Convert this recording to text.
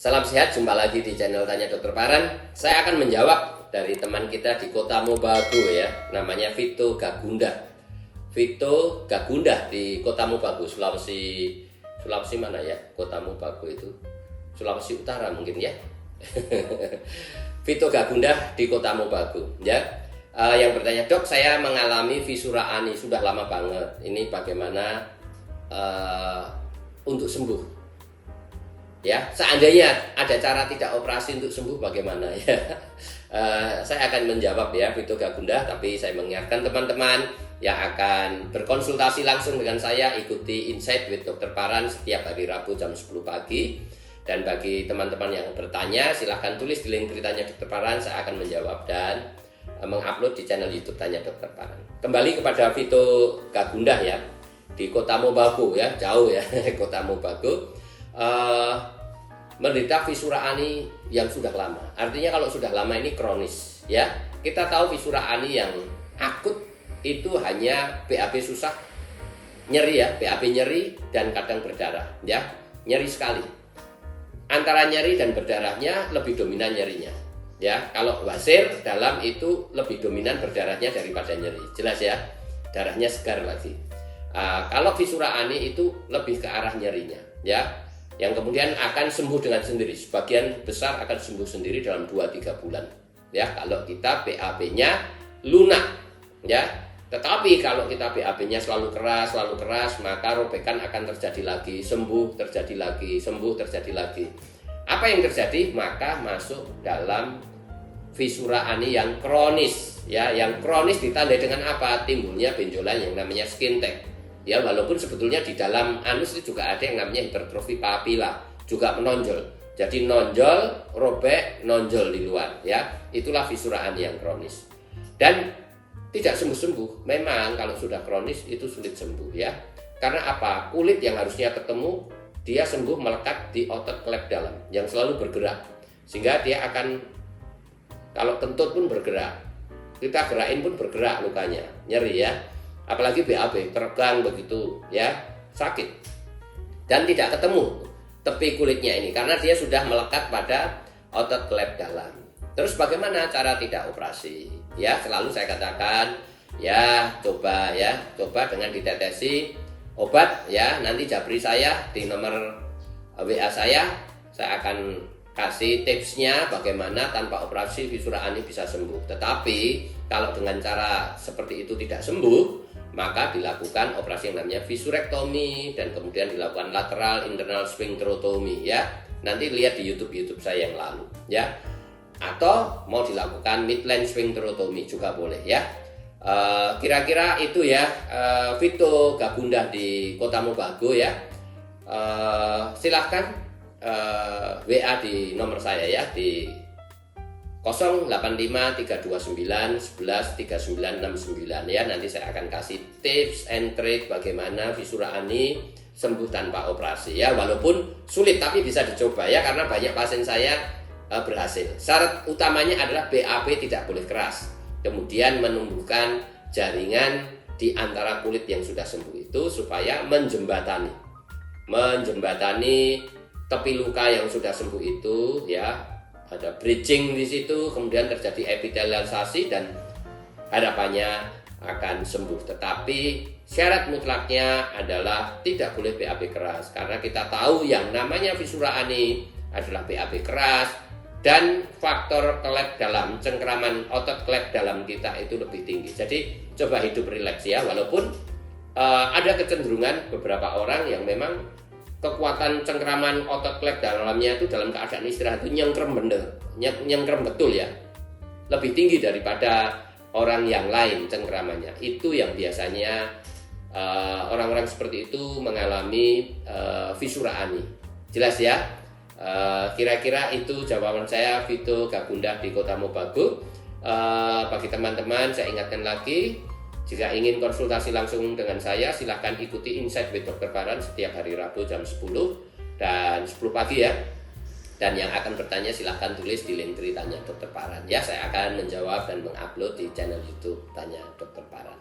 Salam sehat, jumpa lagi di channel Tanya Dokter Paran. Saya akan menjawab dari teman kita di Kota Mobagu ya, namanya Vito Gagunda. Vito Gagunda di Kota Mobagu, Sulawesi mana ya? Kota Mobagu itu Sulawesi Utara mungkin ya. Vito Gagunda di Kota Mobagu ya. Yang bertanya, "Dok, saya mengalami fisura ani sudah lama banget. Ini bagaimana untuk sembuh?" Ya, seandainya ada cara tidak operasi untuk sembuh bagaimana ya? Saya akan menjawab ya, Vito Gagunda, tapi saya mengingatkan teman-teman yang akan berkonsultasi langsung dengan saya, ikuti Insight with Dr. Paran setiap hari Rabu jam 10 pagi. Dan bagi teman-teman yang bertanya, silahkan tulis di link Tanya Dr. Paran, saya akan menjawab dan mengupload di channel YouTube Tanya Dr. Paran. Kembali kepada Vito Gagunda ya, di Kota Mobagu ya, jauh ya, Kota Mobagu. Menderita fisura ani yang sudah lama. Artinya kalau sudah lama ini kronis ya. Kita tahu fisura ani yang akut itu hanya BAB susah, nyeri ya, BAB nyeri dan kadang berdarah ya. Nyeri sekali. Antara nyeri dan berdarahnya lebih dominan nyerinya ya. Kalau wasir dalam itu lebih dominan berdarahnya daripada nyeri. Jelas ya. Darahnya segar lagi. Kalau fisura ani itu lebih ke arah nyerinya ya, yang kemudian akan sembuh dengan sendiri. Sebagian besar akan sembuh sendiri dalam 2-3 bulan ya, kalau kita BAB-nya lunak ya. Tetapi kalau kita BAB-nya selalu keras, maka robekan akan terjadi lagi, sembuh, terjadi lagi, sembuh, terjadi lagi. Apa yang terjadi? Maka masuk dalam fisura ani yang kronis ya. Yang kronis ditandai dengan apa? Timbulnya benjolan yang namanya skin tag ya, walaupun sebetulnya di dalam anus itu juga ada yang namanya hipertrofi papila, juga menonjol. Jadi nonjol, robek, nonjol di luar ya. Itulah fisura ani yang kronis. Dan tidak sembuh-sembuh. Memang kalau sudah kronis itu sulit sembuh ya. Karena apa? Kulit yang harusnya ketemu, dia sembuh melekat di otot klep dalam yang selalu bergerak. Sehingga dia akan, kalau kentut pun bergerak, kita gerakin pun bergerak lukanya, nyeri ya. Apalagi BAB, teregang begitu ya, sakit. Dan tidak ketemu tepi kulitnya ini karena dia sudah melekat pada otot klep dalam. Terus bagaimana cara tidak operasi? Ya, selalu saya katakan ya, coba dengan ditetesi obat ya. Nanti japri saya di nomor WA saya akan kasih tipsnya bagaimana tanpa operasi fisura ani bisa sembuh. Tetapi kalau dengan cara seperti itu tidak sembuh, maka dilakukan operasi yang namanya visurektomi dan kemudian dilakukan lateral internal sphincterotomy ya. Nanti lihat di YouTube saya yang lalu ya. Atau mau dilakukan midline sphincterotomy juga boleh ya. Kira-kira itu ya, Vito Gagunda di Kota Mobagu ya. Silahkan WA di nomor saya ya, di 085-329-11-3969 ya. Nanti saya akan kasih tips and trick bagaimana fisura ani sembuh tanpa operasi ya. Walaupun sulit tapi bisa dicoba ya, karena banyak pasien saya berhasil. Syarat utamanya adalah BAB tidak boleh keras, kemudian menumbuhkan jaringan di antara kulit yang sudah sembuh itu supaya menjembatani tepi luka yang sudah sembuh itu ya. Ada bridging di situ, kemudian terjadi epitelialisasi dan harapannya akan sembuh. Tetapi syarat mutlaknya adalah tidak boleh BAB keras, karena kita tahu yang namanya fisura ani adalah BAB keras dan faktor klep dalam, cengkraman otot klep dalam kita itu lebih tinggi. Jadi coba hidup rileks ya, walaupun ada kecenderungan beberapa orang yang memang kekuatan cengkraman otot klep dalamnya itu dalam keadaan istirahat itu nyengkrem betul ya, lebih tinggi daripada orang yang lain cengkramannya. Itu yang biasanya orang-orang seperti itu mengalami fisura ani. Jelas ya. Kira-kira itu jawaban saya, Vito Gagunda di Kota Mobagu. Bagi teman-teman saya ingatkan lagi, jika ingin konsultasi langsung dengan saya, silahkan ikuti Insight with Dr. Paran setiap hari Rabu jam 10 dan 10 pagi ya. Dan yang akan bertanya silahkan tulis di link Tanya Dr. Paran ya. Saya akan menjawab dan mengupload di channel YouTube Tanya Dr. Paran.